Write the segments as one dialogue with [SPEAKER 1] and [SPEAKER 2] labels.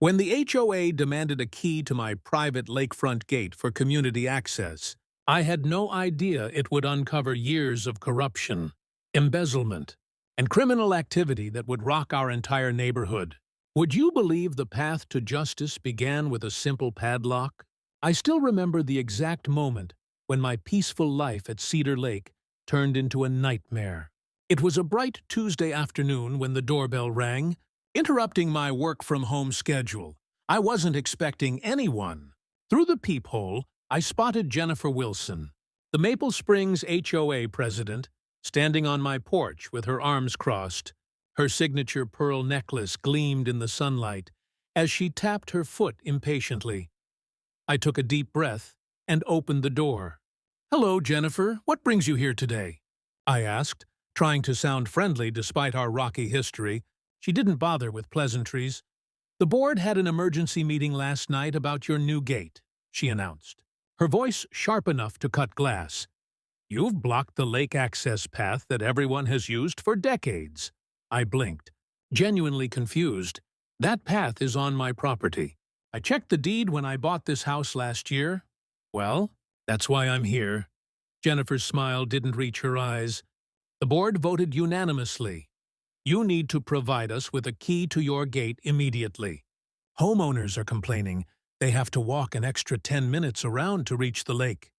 [SPEAKER 1] When the HOA demanded a key to my private lakefront gate for community access, I had no idea it would uncover years of corruption, embezzlement, and criminal activity that would rock our entire neighborhood. Would you believe the path to justice began with a simple padlock? I still remember the exact moment when my peaceful life at Cedar Lake turned into a nightmare. It was a bright Tuesday afternoon when the doorbell rang, interrupting my work-from-home schedule. I wasn't expecting anyone. Through the peephole, I spotted Jennifer Wilson, the Maple Springs HOA president, standing on my porch with her arms crossed. Her signature pearl necklace gleamed in the sunlight as she tapped her foot impatiently. I took a deep breath and opened the door. "Hello, Jennifer. What brings you here today?" I asked, trying to sound friendly despite our rocky history. She didn't bother with pleasantries. "The board had an emergency meeting last night about your new gate," she announced, her voice sharp enough to cut glass. "You've blocked the lake access path that everyone has used for decades." I blinked, genuinely confused. "That path is on my property. I checked the deed when I bought this house last year." "Well, that's why I'm here." Jennifer's smile didn't reach her eyes. "The board voted unanimously. You need to provide us with a key to your gate immediately. Homeowners are complaining they have to walk an extra 10 minutes around to reach the lake."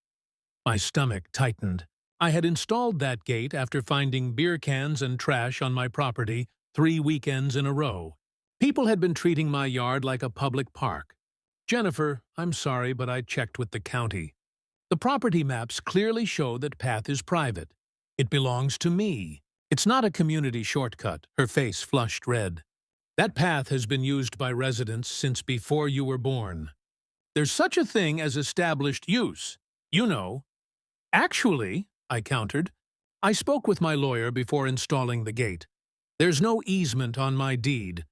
[SPEAKER 1] My stomach tightened. I had installed that gate after finding beer cans and trash on my property 3 weekends in a row. People had been treating my yard like a public park. "Jennifer, I'm sorry, but I checked with the county. The property maps clearly show that path is private. It belongs to me. It's not a community shortcut." Her face flushed red. "That path has been used by residents since before you were born. There's such a thing as established use, you know." "Actually," I countered, "I spoke with my lawyer before installing the gate. There's no easement on my deed,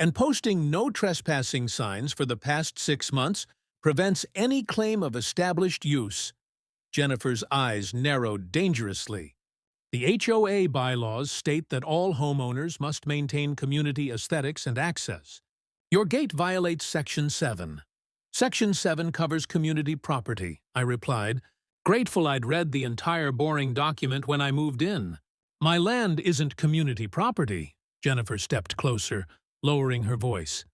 [SPEAKER 1] and posting no trespassing signs for the past 6 months prevents any claim of established use." Jennifer's eyes narrowed dangerously. "The HOA bylaws state that all homeowners must maintain community aesthetics and access. Your gate violates Section 7. Section 7 covers community property," I replied, grateful I'd read the entire boring document when I moved in. "My land isn't community property." Jennifer stepped closer, lowering her voice.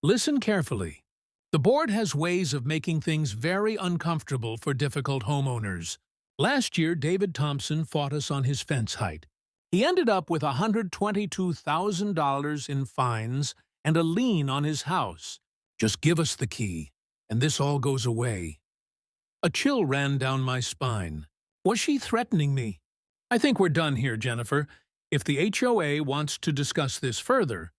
[SPEAKER 1] "Listen carefully. The board has ways of making things very uncomfortable for difficult homeowners. Last year, David Thompson fought us on his fence height. He ended up with $122,000 in fines and a lien on his house. Just give us the key, and this all goes away." A chill ran down my spine. Was she threatening me? "I think we're done here, Jennifer. If the HOA wants to discuss this further,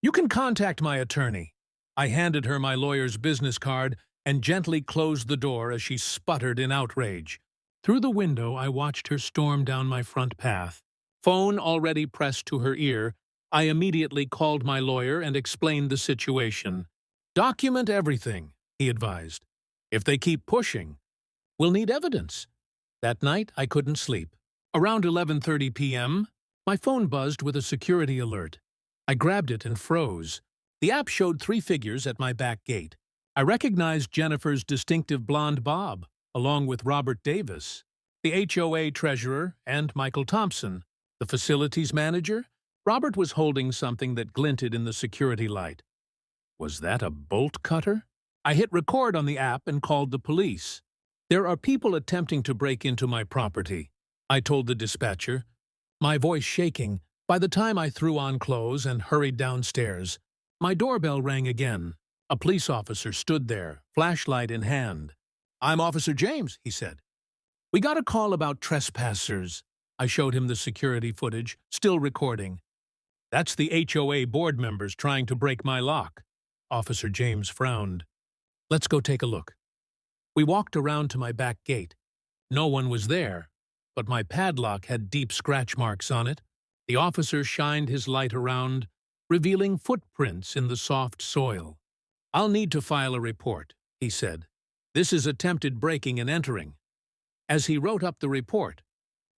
[SPEAKER 1] you can contact my attorney." I handed her my lawyer's business card and gently closed the door as she sputtered in outrage. Through the window, I watched her storm down my front path. Phone already pressed to her ear, I immediately called my lawyer and explained the situation. "Document everything," he advised. "If they keep pushing, we'll need evidence." That night, I couldn't sleep. Around 11:30 p.m., my phone buzzed with a security alert. I grabbed it and froze. The app showed 3 figures at my back gate. I recognized Jennifer's distinctive blonde bob, along with Robert Davis, the HOA treasurer, and Michael Thompson, the facilities manager. Robert was holding something that glinted in the security light. Was that a bolt cutter? I hit record on the app and called the police. "There are people attempting to break into my property," I told the dispatcher, my voice shaking. By the time I threw on clothes and hurried downstairs, my doorbell rang again. A police officer stood there, flashlight in hand. "I'm Officer James," he said. "We got a call about trespassers." I showed him the security footage, still recording. "That's the HOA board members trying to break my lock." Officer James frowned. "Let's go take a look." We walked around to my back gate. No one was there, but my padlock had deep scratch marks on it. The officer shined his light around, revealing footprints in the soft soil. "I'll need to file a report," he said. "This is attempted breaking and entering." As he wrote up the report,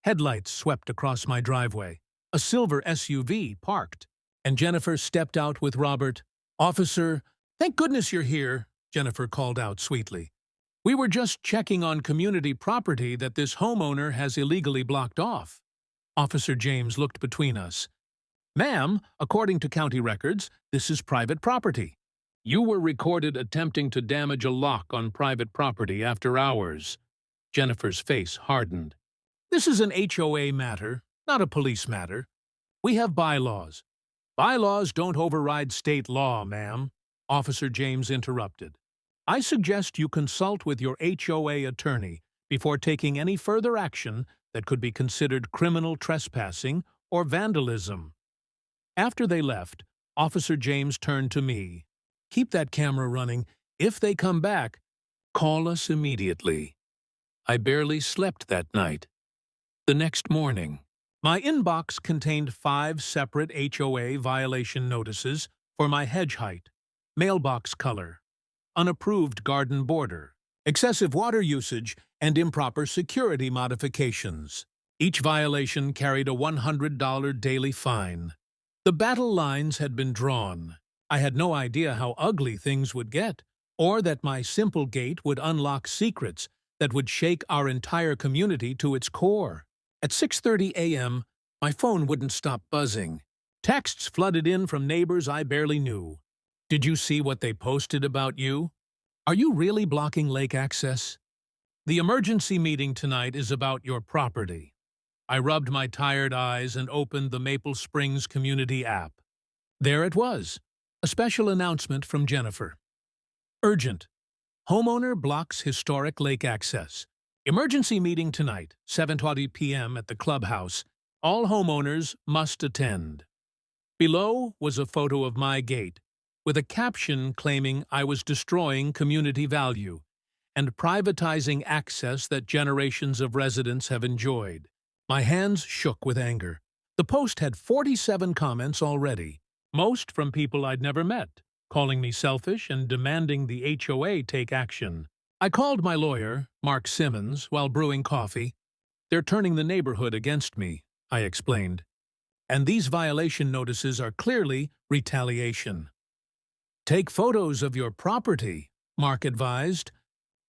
[SPEAKER 1] headlights swept across my driveway. A silver SUV parked, and Jennifer stepped out with Robert. "Officer, Thank goodness you're here, Jennifer called out sweetly. We were just checking on community property that this homeowner has illegally blocked off. Officer James looked between us. Ma'am, according to county records, this is private property. You were recorded attempting to damage a lock on private property after hours. Jennifer's face hardened. This is an HOA matter, not a police matter. We have bylaws. Bylaws don't override state law, ma'am. Officer James interrupted. I suggest you consult with your HOA attorney before taking any further action that could be considered criminal trespassing or vandalism. After they left, Officer James turned to me. Keep that camera running. If they come back, call us immediately. I barely slept that night. The next morning, my inbox contained 5 separate HOA violation notices for my hedge height, mailbox color, unapproved garden border, excessive water usage, and improper security modifications. Each violation carried a $100 daily fine. The battle lines had been drawn. I had no idea how ugly things would get, or that my simple gate would unlock secrets that would shake our entire community to its core. At 6:30 a.m., my phone wouldn't stop buzzing. Texts flooded in from neighbors I barely knew. Did you see what they posted about you? Are you really blocking lake access? The emergency meeting tonight is about your property. I rubbed my tired eyes and opened the Maple Springs Community app. There it was, a special announcement from Jennifer. Urgent. Homeowner blocks historic lake access. Emergency meeting tonight, 7:20 p.m. at the clubhouse. All homeowners must attend. Below was a photo of my gate, with a caption claiming I was destroying community value and privatizing access that generations of residents have enjoyed. My hands shook with anger. The post had 47 comments already, most from people I'd never met, calling me selfish and demanding the HOA take action. I called my lawyer, Mark Simmons, while brewing coffee. They're turning the neighborhood against me, I explained. And these violation notices are clearly retaliation. Take photos of your property, Mark advised.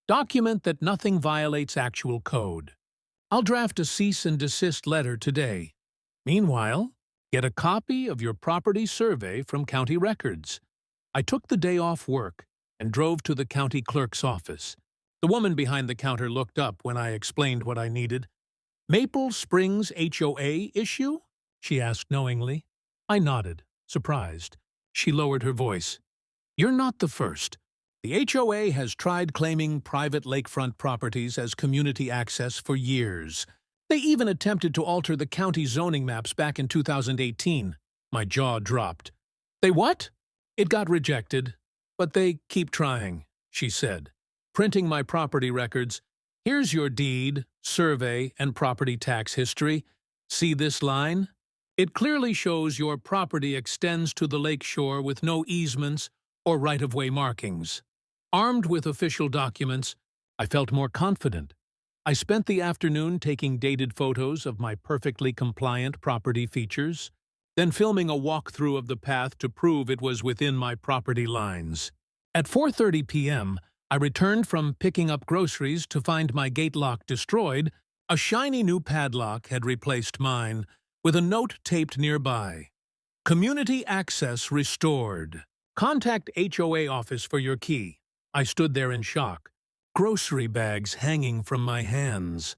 [SPEAKER 1] Document that nothing violates actual code. I'll draft a cease and desist letter today. Meanwhile, get a copy of your property survey from county records. I took the day off work and drove to the county clerk's office. The woman behind the counter looked up when I explained what I needed. Maple Springs HOA issue? She asked knowingly. I nodded, surprised. She lowered her voice. You're not the first. The HOA has tried claiming private lakefront properties as community access for years. They even attempted to alter the county zoning maps back in 2018. My jaw dropped. They what? It got rejected, but they keep trying, she said, printing my property records. Here's your deed, survey, and property tax history. See this line? It clearly shows your property extends to the lake shore with no easements or right-of-way markings. Armed with official documents, I felt more confident. I spent the afternoon taking dated photos of my perfectly compliant property features, then filming a walkthrough of the path to prove it was within my property lines. At 4:30 p.m., I returned from picking up groceries to find my gate lock destroyed. A shiny new padlock had replaced mine, with a note taped nearby. Community access restored. Contact HOA office for your key. I stood there in shock, grocery bags hanging from my hands.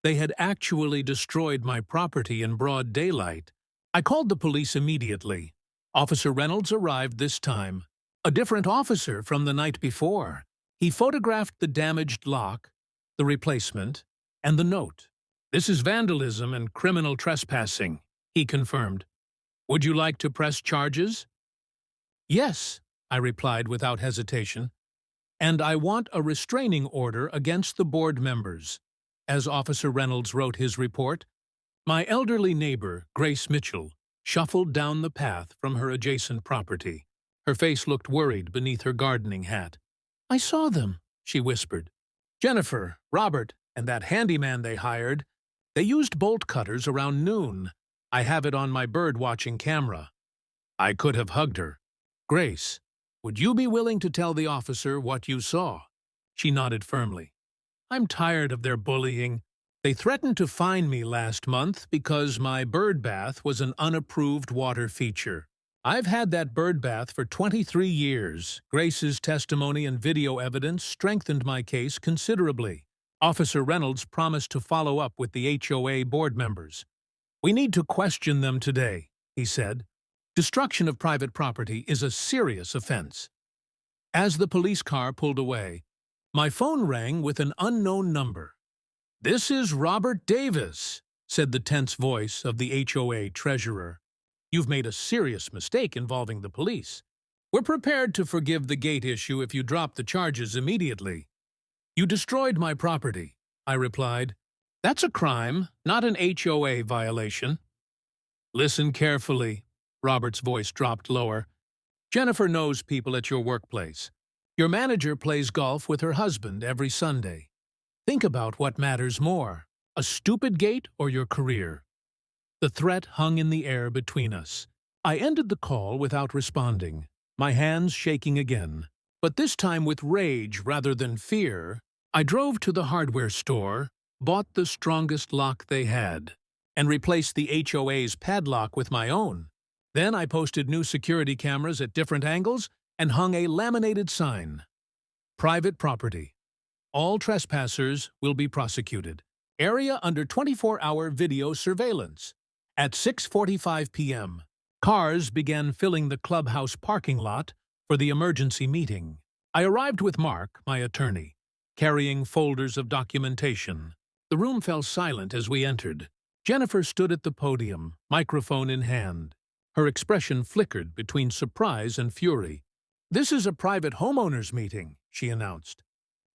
[SPEAKER 1] They had actually destroyed my property in broad daylight. I called the police immediately. Officer Reynolds arrived this time, a different officer from the night before. He photographed the damaged lock, the replacement, and the note. This is vandalism and criminal trespassing, he confirmed. Would you like to press charges? Yes, I replied without hesitation. And I want a restraining order against the board members. As Officer Reynolds wrote his report, my elderly neighbor, Grace Mitchell, shuffled down the path from her adjacent property. Her face looked worried beneath her gardening hat. I saw them, she whispered. Jennifer, Robert, and that handyman they hired, they used bolt cutters around noon. I have it on my bird-watching camera. I could have hugged her. Grace, Would you be willing to tell the officer what you saw? She nodded firmly. I'm tired of their bullying. They threatened to fine me last month because my bird bath was an unapproved water feature. I've had that bird bath for 23 years. Grace's testimony and video evidence strengthened my case considerably. Officer Reynolds promised to follow up with the HOA board members. We need to question them today, he said. Destruction of private property is a serious offense. As the police car pulled away, my phone rang with an unknown number. This is Robert Davis, said the tense voice of the HOA treasurer. You've made a serious mistake involving the police. We're prepared to forgive the gate issue if you drop the charges immediately. You destroyed my property, I replied. That's a crime, not an HOA violation. Listen carefully. Robert's voice dropped lower. Jennifer knows people at your workplace. Your manager plays golf with her husband every Sunday. Think about what matters more, a stupid gate or your career. The threat hung in the air between us. I ended the call without responding, my hands shaking again. But this time with rage rather than fear, I drove to the hardware store, bought the strongest lock they had, and replaced the HOA's padlock with my own. Then I posted new security cameras at different angles and hung a laminated sign. Private property. All trespassers will be prosecuted. Area under 24-hour video surveillance. At 6:45 p.m., cars began filling the clubhouse parking lot for the emergency meeting. I arrived with Mark, my attorney, carrying folders of documentation. The room fell silent as we entered. Jennifer stood at the podium, microphone in hand. Her expression flickered between surprise and fury. This is a private homeowners meeting, she announced.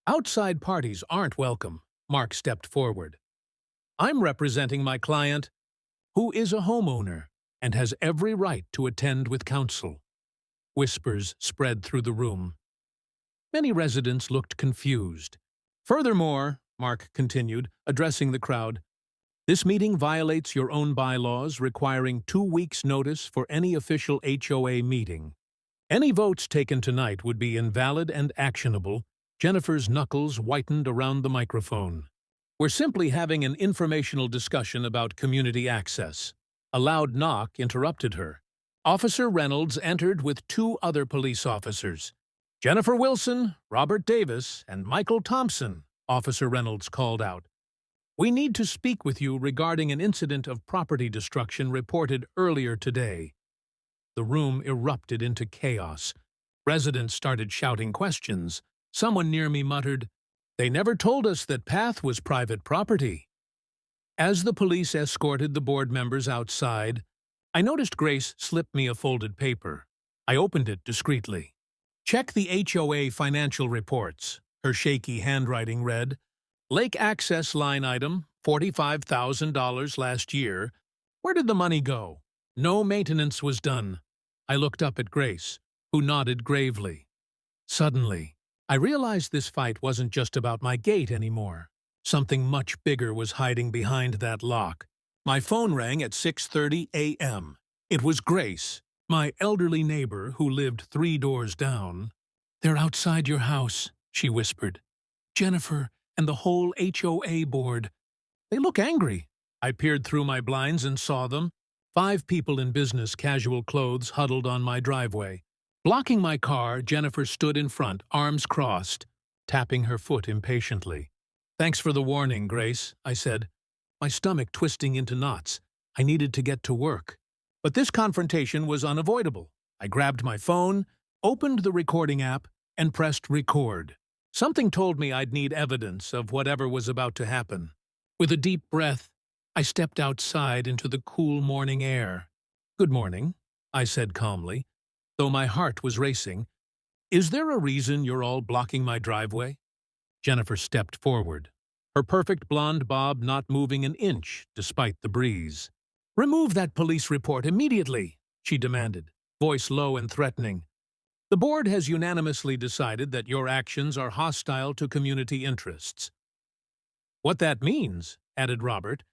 [SPEAKER 1] Outside parties aren't welcome. Mark stepped forward. I'm representing my client, who is a homeowner and has every right to attend with counsel. Whispers spread through the room. Many residents looked confused. Furthermore, Mark continued, addressing the crowd, this meeting violates your own bylaws requiring 2 weeks' notice for any official HOA meeting. Any votes taken tonight would be invalid and actionable. Jennifer's knuckles whitened around the microphone. We're simply having an informational discussion about community access. A loud knock interrupted her. Officer Reynolds entered with 2 other police officers. Jennifer Wilson, Robert Davis, and Michael Thompson, Officer Reynolds called out. We need to speak with you regarding an incident of property destruction reported earlier today. The room erupted into chaos. Residents started shouting questions. Someone near me muttered, They never told us that path was private property. As the police escorted the board members outside, I noticed Grace slip me a folded paper. I opened it discreetly. Check the HOA financial reports, her shaky handwriting read. Lake access line item, $45,000 last year. Where did the money go? No maintenance was done. I looked up at Grace, who nodded gravely. Suddenly, I realized this fight wasn't just about my gate anymore. Something much bigger was hiding behind that lock. My phone rang at 6:30 a.m. It was Grace, my elderly neighbor who lived 3 doors down. They're outside your house, she whispered. Jennifer and the whole HOA board. They look angry. I peered through my blinds and saw them. 5 people in business casual clothes huddled on my driveway. Blocking my car, Jennifer stood in front, arms crossed, tapping her foot impatiently. Thanks for the warning, Grace, I said, my stomach twisting into knots. I needed to get to work. But this confrontation was unavoidable. I grabbed my phone, opened the recording app, and pressed record. Something told me I'd need evidence of whatever was about to happen. With a deep breath, I stepped outside into the cool morning air. Good morning, I said calmly, though my heart was racing. Is there a reason you're all blocking my driveway? Jennifer stepped forward, her perfect blonde bob not moving an inch despite the breeze. Remove that police report immediately, she demanded, voice low and threatening. The board has unanimously decided that your actions are hostile to community interests. What that means, added Robert,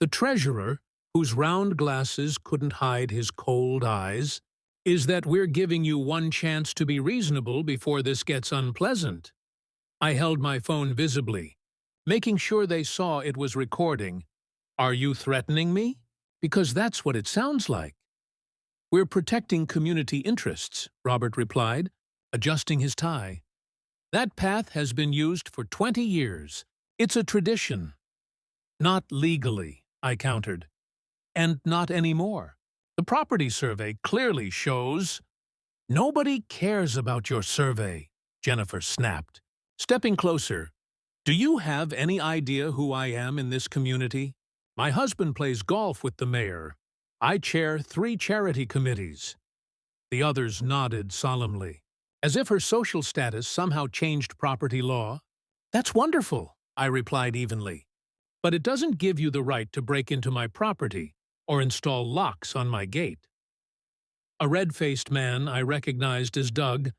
[SPEAKER 1] the treasurer, whose round glasses couldn't hide his cold eyes, is that we're giving you one chance to be reasonable before this gets unpleasant. I held my phone visibly, making sure they saw it was recording. Are you threatening me? Because that's what it sounds like. We're protecting community interests, Robert replied, adjusting his tie. That path has been used for 20 years. It's a tradition. Not legally, I countered. And not anymore. The property survey clearly shows. Nobody cares about your survey, Jennifer snapped, stepping closer. Do you have any idea who I am in this community? My husband plays golf with the mayor. I chair 3 charity committees. The others nodded solemnly, as if her social status somehow changed property law. That's wonderful, I replied evenly. But it doesn't give you the right to break into my property or install locks on my gate. A red-faced man I recognized as Doug,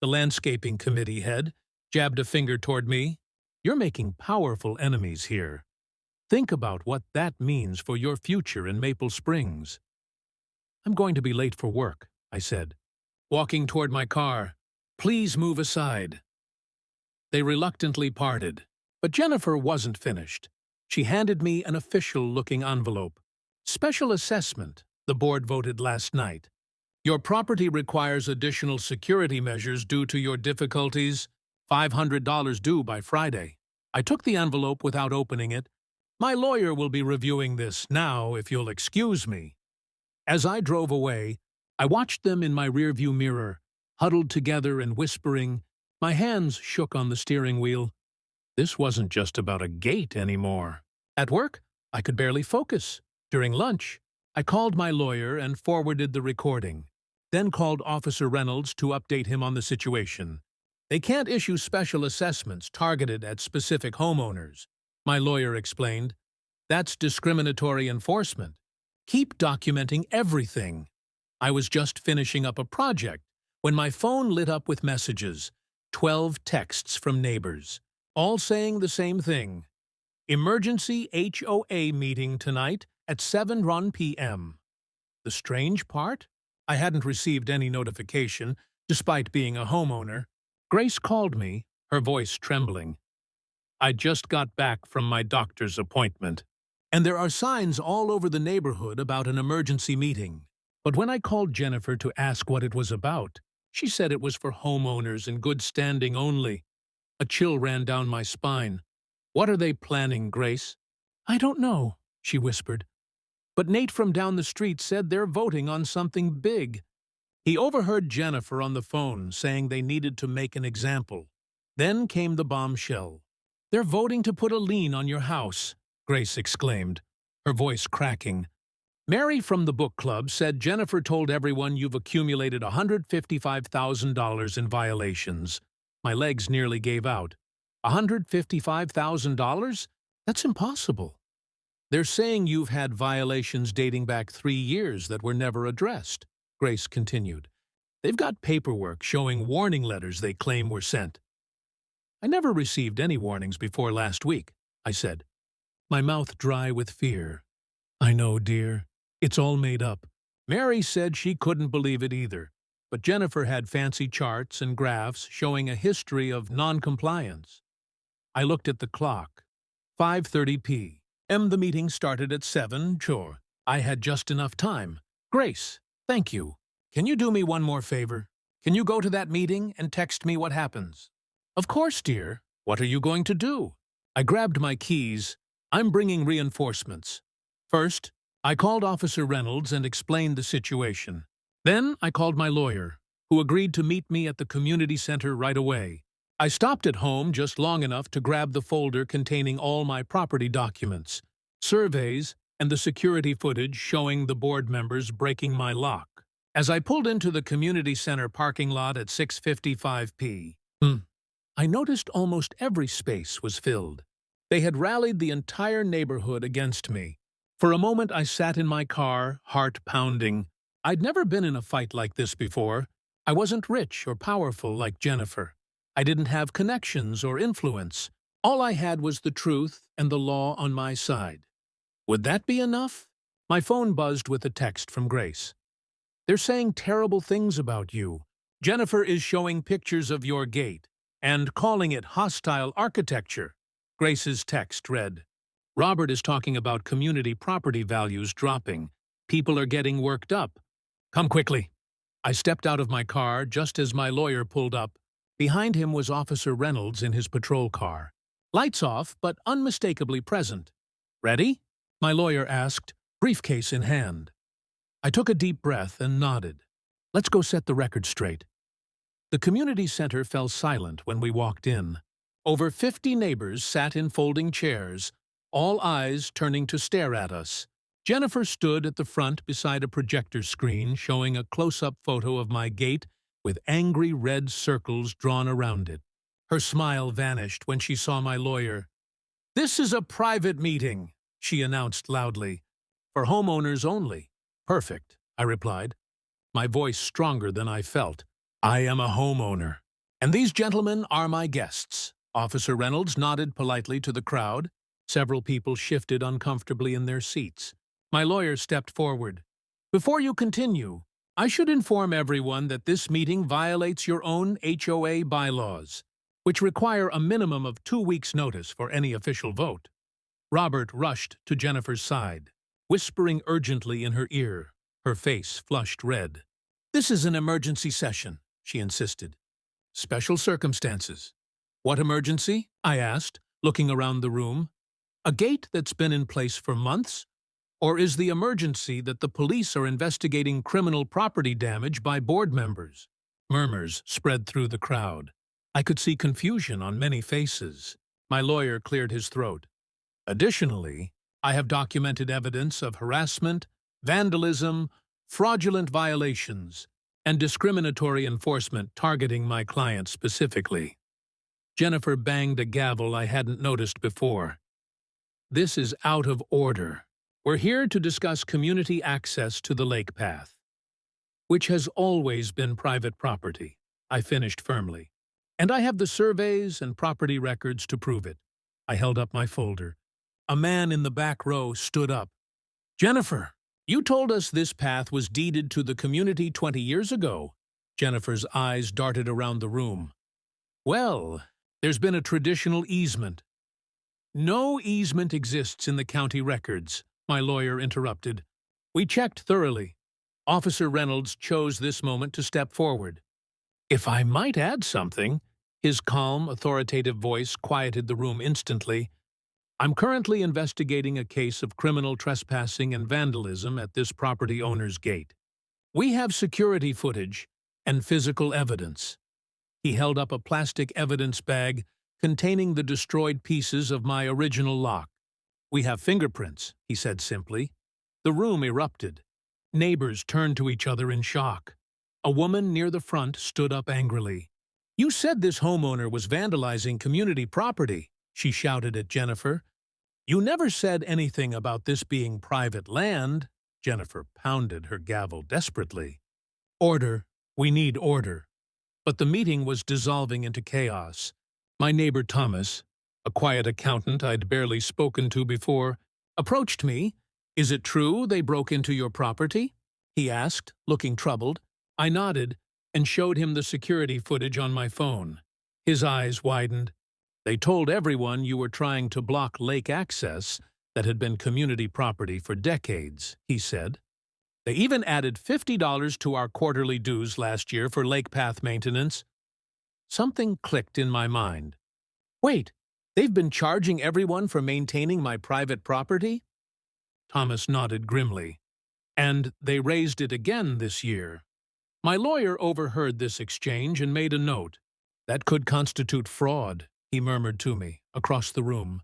[SPEAKER 1] the landscaping committee head, jabbed a finger toward me. You're making powerful enemies here. Think about what that means for your future in Maple Springs. I'm going to be late for work, I said, walking toward my car. Please move aside. They reluctantly parted, but Jennifer wasn't finished. She handed me an official-looking envelope. Special assessment, the board voted last night. Your property requires additional security measures due to your difficulties. $500 due by Friday. I took the envelope without opening it. My lawyer will be reviewing this now, if you'll excuse me. As I drove away, I watched them in my rearview mirror, huddled together and whispering. My hands shook on the steering wheel. This wasn't just about a gate anymore. At work, I could barely focus. During lunch, I called my lawyer and forwarded the recording, then called Officer Reynolds to update him on the situation. They can't issue special assessments targeted at specific homeowners, my lawyer explained. That's discriminatory enforcement. Keep documenting everything. I was just finishing up a project when my phone lit up with messages, 12 texts from neighbors, all saying the same thing. Emergency HOA meeting tonight at 7:01 p.m. The strange part? I hadn't received any notification, despite being a homeowner. Grace called me, her voice trembling. I just got back from my doctor's appointment, and there are signs all over the neighborhood about an emergency meeting. But when I called Jennifer to ask what it was about, she said it was for homeowners in good standing only. A chill ran down my spine. What are they planning, Grace? I don't know, she whispered. But Nate from down the street said they're voting on something big. He overheard Jennifer on the phone saying they needed to make an example. Then came the bombshell. They're voting to put a lien on your house, Grace exclaimed, her voice cracking. Mary from the book club said Jennifer told everyone you've accumulated $155,000 in violations. My legs nearly gave out. $155,000? That's impossible. They're saying you've had violations dating back 3 years that were never addressed, Grace continued. They've got paperwork showing warning letters they claim were sent. I never received any warnings before last week, I said, my mouth dry with fear. I know, dear. It's all made up. Mary said she couldn't believe it either, but Jennifer had fancy charts and graphs showing a history of non-compliance. I looked at the clock. 5:30 p.m. The meeting started at 7. Sure, I had just enough time. Grace, thank you. Can you do me one more favor? Can you go to that meeting and text me what happens? Of course, dear. What are you going to do? I grabbed my keys. I'm bringing reinforcements. First, I called Officer Reynolds and explained the situation. Then I called my lawyer, who agreed to meet me at the community center right away. I stopped at home just long enough to grab the folder containing all my property documents, surveys, and the security footage showing the board members breaking my lock. As I pulled into the community center parking lot at 6:55 p.m., I noticed almost every space was filled. They had rallied the entire neighborhood against me. For a moment I sat in my car, heart pounding. I'd never been in a fight like this before. I wasn't rich or powerful like Jennifer. I didn't have connections or influence. All I had was the truth and the law on my side. Would that be enough? My phone buzzed with a text from Grace. They're saying terrible things about you. Jennifer is showing pictures of your gate and calling it hostile architecture. Grace's text read, Robert is talking about community property values dropping. People are getting worked up. Come quickly. I stepped out of my car just as my lawyer pulled up. Behind him was Officer Reynolds in his patrol car. Lights off, but unmistakably present. Ready? My lawyer asked, briefcase in hand. I took a deep breath and nodded. Let's go set the record straight. The community center fell silent when we walked in. Over 50 neighbors sat in folding chairs, all eyes turning to stare at us. Jennifer stood at the front beside a projector screen showing a close-up photo of my gate with angry red circles drawn around it. Her smile vanished when she saw my lawyer. This is a private meeting, she announced loudly. For homeowners only. Perfect, I replied, my voice stronger than I felt. I am a homeowner, and these gentlemen are my guests. Officer Reynolds nodded politely to the crowd. Several people shifted uncomfortably in their seats. My lawyer stepped forward. Before you continue, I should inform everyone that this meeting violates your own HOA bylaws, which require a minimum of 2 weeks' notice for any official vote. Robert rushed to Jennifer's side, whispering urgently in her ear. Her face flushed red. This is an emergency session, she insisted. Special circumstances. What emergency? I asked, looking around the room. A gate that's been in place for months? Or is the emergency that the police are investigating criminal property damage by board members? Murmurs spread through the crowd. I could see confusion on many faces. My lawyer cleared his throat. Additionally, I have documented evidence of harassment, vandalism, fraudulent violations, and discriminatory enforcement targeting my client specifically. Jennifer banged a gavel I hadn't noticed before. This is out of order. We're here to discuss community access to the lake path, which has always been private property, I finished firmly. And I have the surveys and property records to prove it. I held up my folder. A man in the back row stood up. Jennifer, you told us this path was deeded to the community 20 years ago. Jennifer's eyes darted around the room. Well, there's been a traditional easement. No easement exists in the county records, my lawyer interrupted. We checked thoroughly. Officer Reynolds chose this moment to step forward. If I might add something, his calm, authoritative voice quieted the room instantly. I'm currently investigating a case of criminal trespassing and vandalism at this property owner's gate. We have security footage and physical evidence. He held up a plastic evidence bag containing the destroyed pieces of my original lock. We have fingerprints, he said simply. The room erupted. Neighbors turned to each other in shock. A woman near the front stood up angrily. You said this homeowner was vandalizing community property, she shouted at Jennifer. You never said anything about this being private land. Jennifer pounded her gavel desperately. Order. We need order. But the meeting was dissolving into chaos. My neighbor Thomas, a quiet accountant I'd barely spoken to before, approached me. Is it true they broke into your property? He asked, looking troubled. I nodded and showed him the security footage on my phone. His eyes widened. They told everyone you were trying to block lake access that had been community property for decades, he said. They even added $50 to our quarterly dues last year for lake path maintenance. Something clicked in my mind. Wait, they've been charging everyone for maintaining my private property? Thomas nodded grimly. And they raised it again this year. My lawyer overheard this exchange and made a note. That could constitute fraud, he murmured to me, across the room.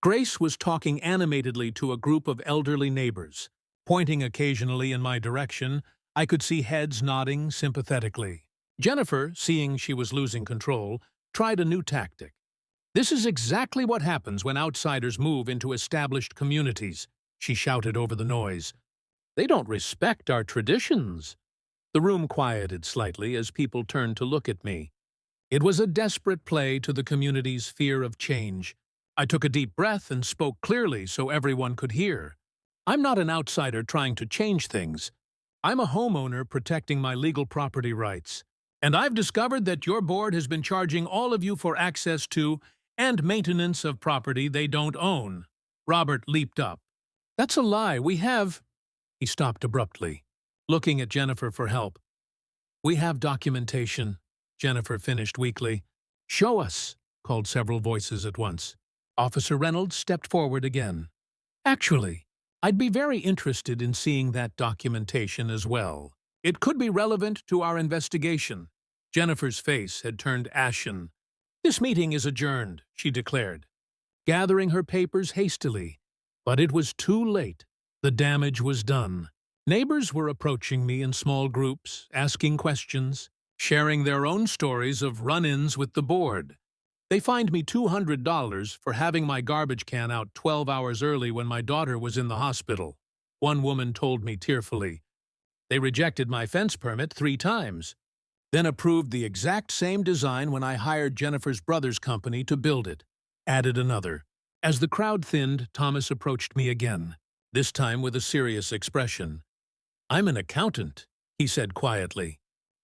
[SPEAKER 1] Grace was talking animatedly to a group of elderly neighbors. Pointing occasionally in my direction, I could see heads nodding sympathetically. Jennifer, seeing she was losing control, tried a new tactic. This is exactly what happens when outsiders move into established communities, she shouted over the noise. They don't respect our traditions. The room quieted slightly as people turned to look at me. It was a desperate play to the community's fear of change. I took a deep breath and spoke clearly so everyone could hear. I'm not an outsider trying to change things. I'm a homeowner protecting my legal property rights, and I've discovered that your board has been charging all of you for access to and maintenance of property they don't own. Robert leaped up. That's a lie. We have— He stopped abruptly, looking at Jennifer for help. We have documentation, Jennifer finished weakly. Show us, called several voices at once. Officer Reynolds stepped forward again. Actually, I'd be very interested in seeing that documentation as well. It could be relevant to our investigation. Jennifer's face had turned ashen. This meeting is adjourned, she declared, gathering her papers hastily. But it was too late. The damage was done. Neighbors were approaching me in small groups, asking questions, sharing their own stories of run-ins with the board. They fined me $200 for having my garbage can out 12 hours early when my daughter was in the hospital. One woman told me tearfully. They rejected my fence permit 3 times, then approved the exact same design when I hired Jennifer's brother's company to build it, added another. As the crowd thinned, Thomas approached me again, this time with a serious expression. I'm an accountant, he said quietly,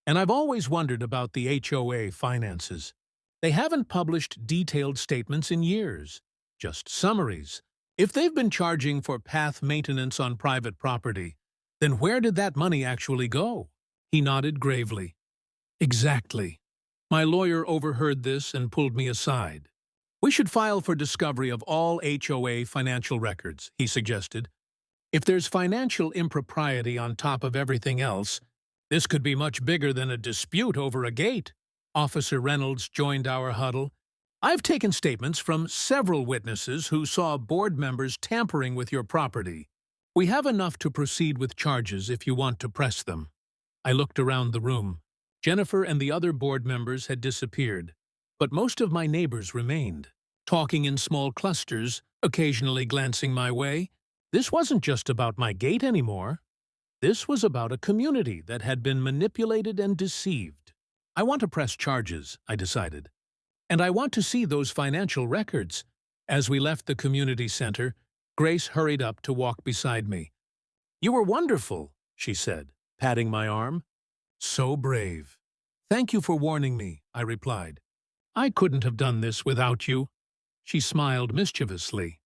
[SPEAKER 1] and I've always wondered about the HOA finances. They haven't published detailed statements in years, just summaries. If they've been charging for path maintenance on private property, then where did that money actually go? He nodded gravely. Exactly. My lawyer overheard this and pulled me aside. We should file for discovery of all HOA financial records, he suggested. If there's financial impropriety on top of everything else, this could be much bigger than a dispute over a gate. Officer Reynolds joined our huddle. I've taken statements from several witnesses who saw board members tampering with your property. We have enough to proceed with charges if you want to press them. I looked around the room. Jennifer and the other board members had disappeared, but most of my neighbors remained, talking in small clusters, occasionally glancing my way. This wasn't just about my gate anymore. This was about a community that had been manipulated and deceived. I want to press charges, I decided. And I want to see those financial records. As we left the community center, Grace hurried up to walk beside me. You were wonderful, she said, patting my arm. So brave. Thank you for warning me, I replied. I couldn't have done this without you. She smiled mischievously.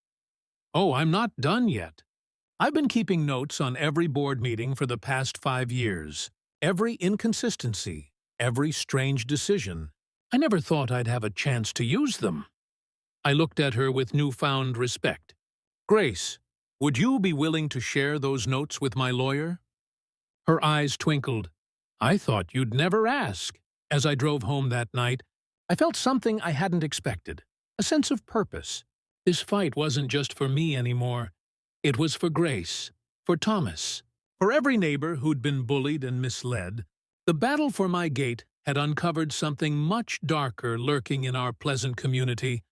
[SPEAKER 1] Oh, I'm not done yet. I've been keeping notes on every board meeting for the past 5 years. Every inconsistency, every strange decision. I never thought I'd have a chance to use them. I looked at her with newfound respect. Grace, would you be willing to share those notes with my lawyer? Her eyes twinkled. I thought you'd never ask. As I drove home that night, I felt something I hadn't expected, a sense of purpose. This fight wasn't just for me anymore. It was for Grace, for Thomas, for every neighbor who'd been bullied and misled. The battle for my gate had uncovered something much darker lurking in our pleasant community,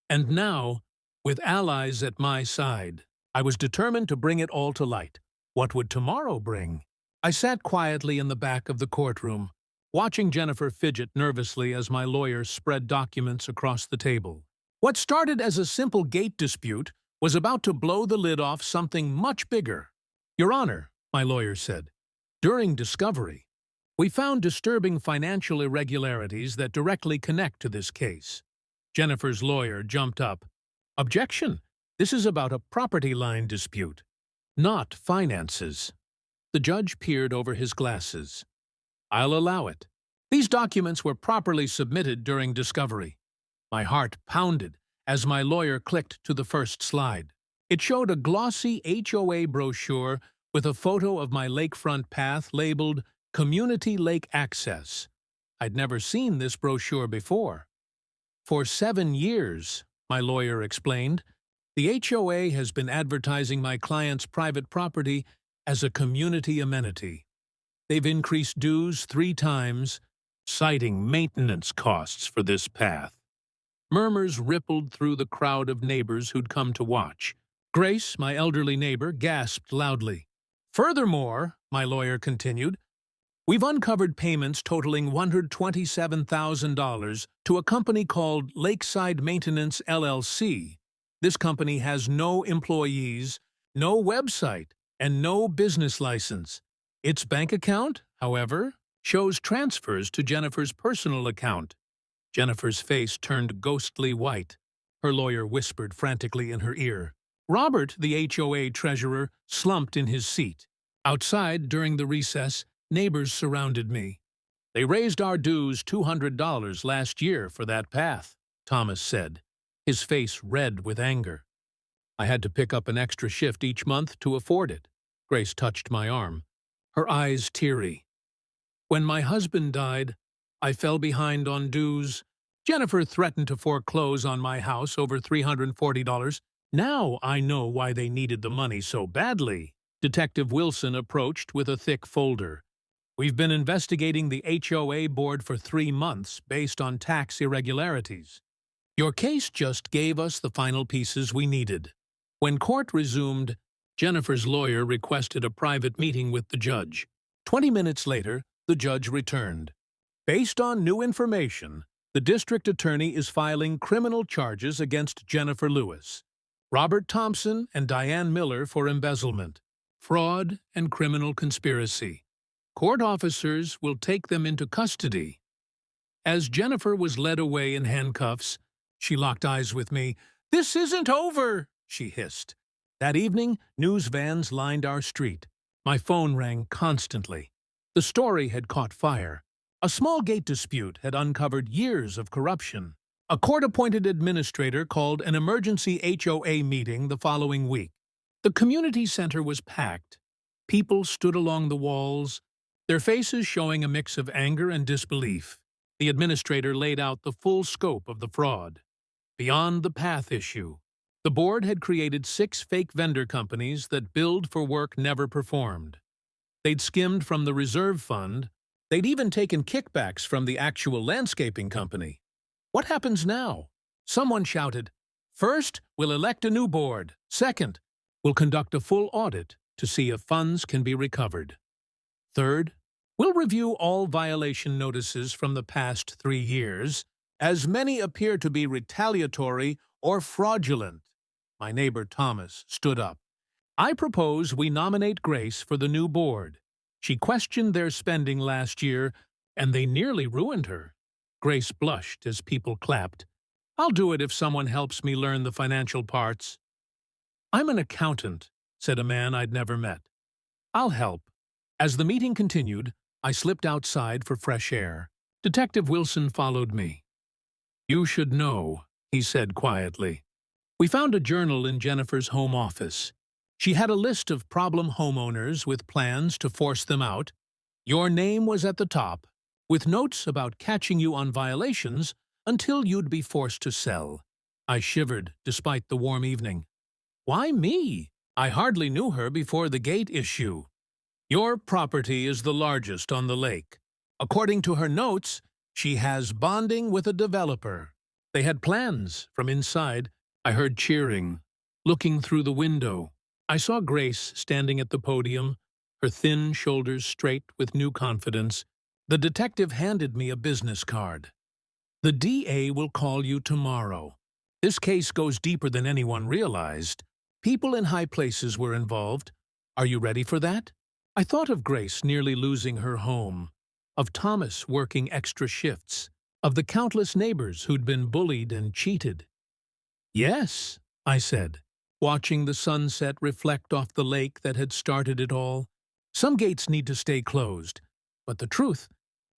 [SPEAKER 1] and now, with allies at my side, I was determined to bring it all to light. What would tomorrow bring? I sat quietly in the back of the courtroom, watching Jennifer fidget nervously as my lawyer spread documents across the table. What started as a simple gate dispute was about to blow the lid off something much bigger. Your Honor, my lawyer said, during discovery, we found disturbing financial irregularities that directly connect to this case. Jennifer's lawyer jumped up. Objection! This is about a property line dispute, not finances. The judge peered over his glasses. I'll allow it. These documents were properly submitted during discovery. My heart pounded as my lawyer clicked to the first slide. It showed a glossy HOA brochure with a photo of my lakefront path labeled Community Lake Access. I'd never seen this brochure before. For 7 years, my lawyer explained, the HOA has been advertising my client's private property as a community amenity. They've increased dues 3 times, citing maintenance costs for this path. Murmurs rippled through the crowd of neighbors who'd come to watch. Grace, my elderly neighbor, gasped loudly. Furthermore, my lawyer continued, we've uncovered payments totaling $127,000 to a company called Lakeside Maintenance, LLC. This company has no employees, no website, and no business license. Its bank account, however, shows transfers to Jennifer's personal account. Jennifer's face turned ghostly white. Her lawyer whispered frantically in her ear. Robert, the HOA treasurer, slumped in his seat. Outside, during the recess, neighbors surrounded me. They raised our dues $200 last year for that path, Thomas said, his face red with anger. I had to pick up an extra shift each month to afford it. Grace touched my arm, her eyes teary. When my husband died, I fell behind on dues. Jennifer threatened to foreclose on my house over $340. Now I know why they needed the money so badly. Detective Wilson approached with a thick folder. We've been investigating the HOA board for 3 months based on tax irregularities. Your case just gave us the final pieces we needed. When court resumed, Jennifer's lawyer requested a private meeting with the judge. 20 minutes later, the judge returned. Based on new information, the district attorney is filing criminal charges against Jennifer Lewis, Robert Thompson, and Diane Miller for embezzlement, fraud, and criminal conspiracy. Court officers will take them into custody. As Jennifer was led away in handcuffs, she locked eyes with me. "This isn't over," she hissed. That evening, news vans lined our street. My phone rang constantly. The story had caught fire. A small gate dispute had uncovered years of corruption. A court-appointed administrator called an emergency HOA meeting the following week. The community center was packed. People stood along the walls, their faces showing a mix of anger and disbelief. The administrator laid out the full scope of the fraud. Beyond the path issue, the board had created 6 fake vendor companies that billed for work never performed. They'd skimmed from the reserve fund. They'd even taken kickbacks from the actual landscaping company. What happens now? Someone shouted, "First, we'll elect a new board. Second, we'll conduct a full audit to see if funds can be recovered. Third, we'll review all violation notices from the past 3 years, as many appear to be retaliatory or fraudulent." My neighbor Thomas stood up. "I propose we nominate Grace for the new board. She questioned their spending last year, and they nearly ruined her." Grace blushed as people clapped. "I'll do it if someone helps me learn the financial parts." "I'm an accountant," said a man I'd never met. "I'll help." As the meeting continued, I slipped outside for fresh air. Detective Wilson followed me. "You should know," he said quietly. We found a journal in Jennifer's home office. She had a list of problem homeowners with plans to force them out. Your name was at the top, with notes about catching you on violations until you'd be forced to sell. I shivered despite the warm evening. Why me? I hardly knew her before the gate issue. Your property is the largest on the lake. According to her notes, she has bonding with a developer. They had plans. From inside, I heard cheering. Looking through the window, I saw Grace standing at the podium, her thin shoulders straight with new confidence. The detective handed me a business card. "The DA will call you tomorrow. This case goes deeper than anyone realized. People in high places were involved. Are you ready for that?" I thought of Grace nearly losing her home, of Thomas working extra shifts, of the countless neighbors who'd been bullied and cheated. "Yes," I said, watching the sunset reflect off the lake that had started it all. Some gates need to stay closed, but the truth,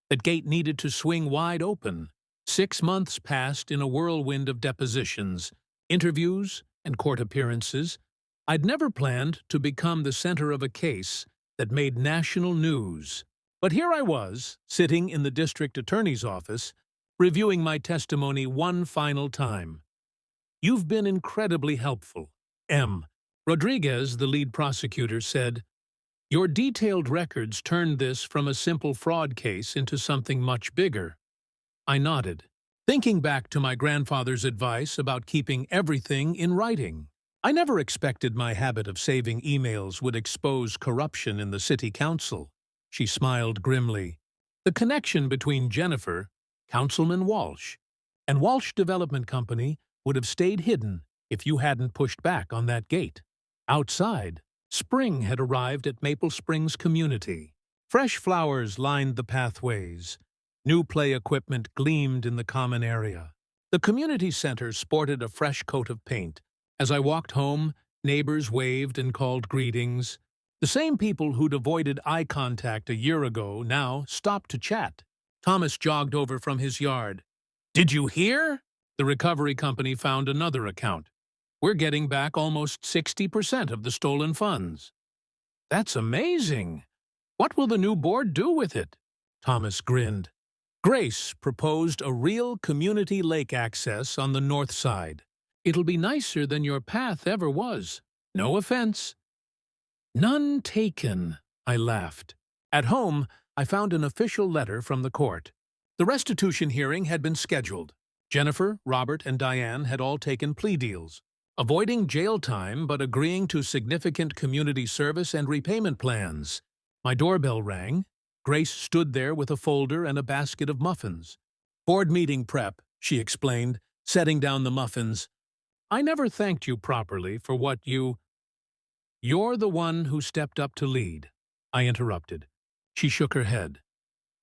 [SPEAKER 1] that gate needed to swing wide open. 6 months passed in a whirlwind of depositions, interviews, and court appearances. I'd never planned to become the center of a case that made national news. But here I was, sitting in the district attorney's office, reviewing my testimony one final time. "You've been incredibly helpful." M. Rodriguez, the lead prosecutor, said, "Your detailed records turned this from a simple fraud case into something much bigger." I nodded, thinking back to my grandfather's advice about keeping everything in writing. I never expected my habit of saving emails would expose corruption in the city council. She smiled grimly. The connection between Jennifer, Councilman Walsh, and Walsh Development Company would have stayed hidden if you hadn't pushed back on that gate. Outside, spring had arrived at Maple Springs community. Fresh flowers lined the pathways. New play equipment gleamed in the common area. The community center sported a fresh coat of paint. As I walked home, neighbors waved and called greetings. The same people who'd avoided eye contact a year ago now stopped to chat. Thomas jogged over from his yard. "Did you hear?" The recovery company found another account. "We're getting back almost 60% of the stolen funds." "That's amazing. What will the new board do with it?" Thomas grinned. Grace proposed a real community lake access on the north side. "It'll be nicer than your path ever was. No offense." "None taken," I laughed. At home, I found an official letter from the court. The restitution hearing had been scheduled. Jennifer, Robert, and Diane had all taken plea deals, avoiding jail time but agreeing to significant community service and repayment plans. My doorbell rang. Grace stood there with a folder and a basket of muffins. "Board meeting prep," she explained, setting down the muffins. "I never thanked you properly for what you—" "You're the one who stepped up to lead," I interrupted. She shook her head.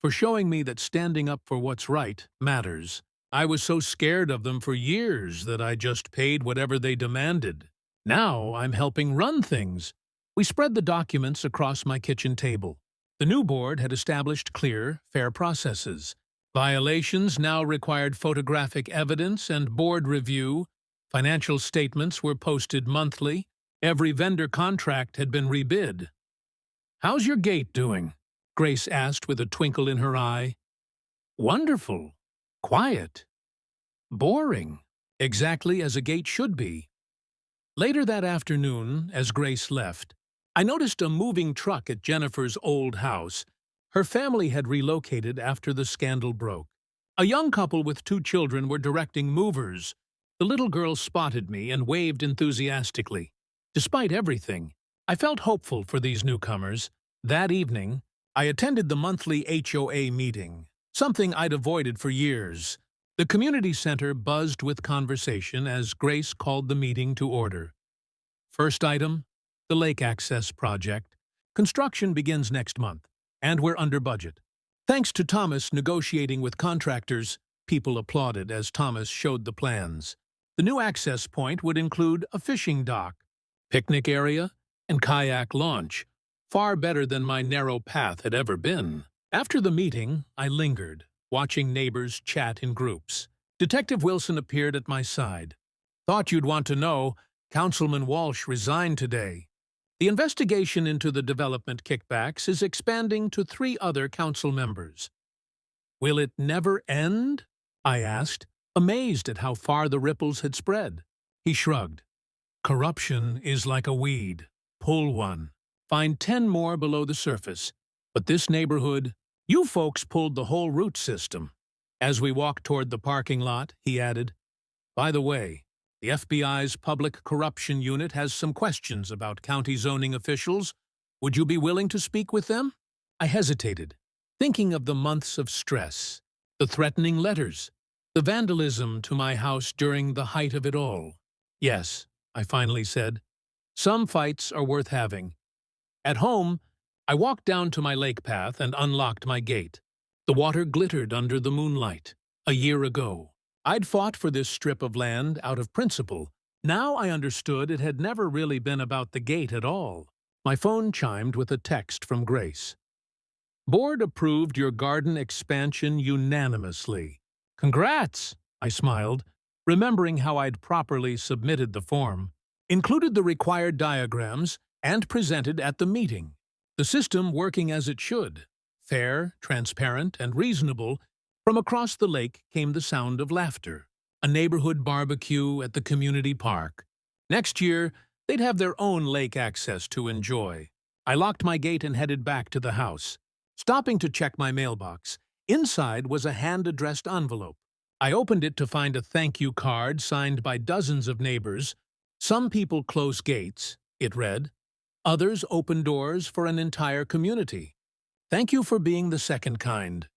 [SPEAKER 1] "For showing me that standing up for what's right matters. I was so scared of them for years that I just paid whatever they demanded. Now I'm helping run things." We spread the documents across my kitchen table. The new board had established clear, fair processes. Violations now required photographic evidence and board review. Financial statements were posted monthly. Every vendor contract had been rebid. "How's your gate doing?" Grace asked with a twinkle in her eye. "Wonderful. Quiet. Boring. Exactly as a gate should be." Later that afternoon, as Grace left, I noticed a moving truck at Jennifer's old house. Her family had relocated after the scandal broke. A young couple with 2 children were directing movers. The little girl spotted me and waved enthusiastically. Despite everything, I felt hopeful for these newcomers. That evening, I attended the monthly HOA meeting, something I'd avoided for years. The community center buzzed with conversation as Grace called the meeting to order. First item, the lake access project. Construction begins next month, and we're under budget. Thanks to Thomas negotiating with contractors, people applauded as Thomas showed the plans. The new access point would include a fishing dock, picnic area, and kayak launch, far better than my narrow path had ever been. After the meeting, I lingered, watching neighbors chat in groups. Detective Wilson appeared at my side. "Thought you'd want to know, Councilman Walsh resigned today. The investigation into the development kickbacks is expanding to 3 other council members." "Will it never end?" I asked, amazed at how far the ripples had spread. He shrugged. "Corruption is like a weed. Pull one. Find 10 more below the surface. But this neighborhood, you folks pulled the whole root system." As we walked toward the parking lot, he added, "By the way, the FBI's Public Corruption Unit has some questions about county zoning officials. Would you be willing to speak with them?" I hesitated, thinking of the months of stress, the threatening letters, the vandalism to my house during the height of it all. "Yes," I finally said. "Some fights are worth having." At home, I walked down to my lake path and unlocked my gate. The water glittered under the moonlight. A year ago, I'd fought for this strip of land out of principle. Now I understood it had never really been about the gate at all. My phone chimed with a text from Grace. "Board approved your garden expansion unanimously." "Congrats!" I smiled, remembering how I'd properly submitted the form. Included the required diagrams and presented at the meeting. The system working as it should. Fair, transparent, and reasonable. From across the lake came the sound of laughter. A neighborhood barbecue at the community park. Next year, they'd have their own lake access to enjoy. I locked my gate and headed back to the house. Stopping to check my mailbox, inside was a hand-addressed envelope. I opened it to find a thank you card signed by dozens of neighbors. "Some people close gates," it read. "Others open doors for an entire community. Thank you for being the second kind."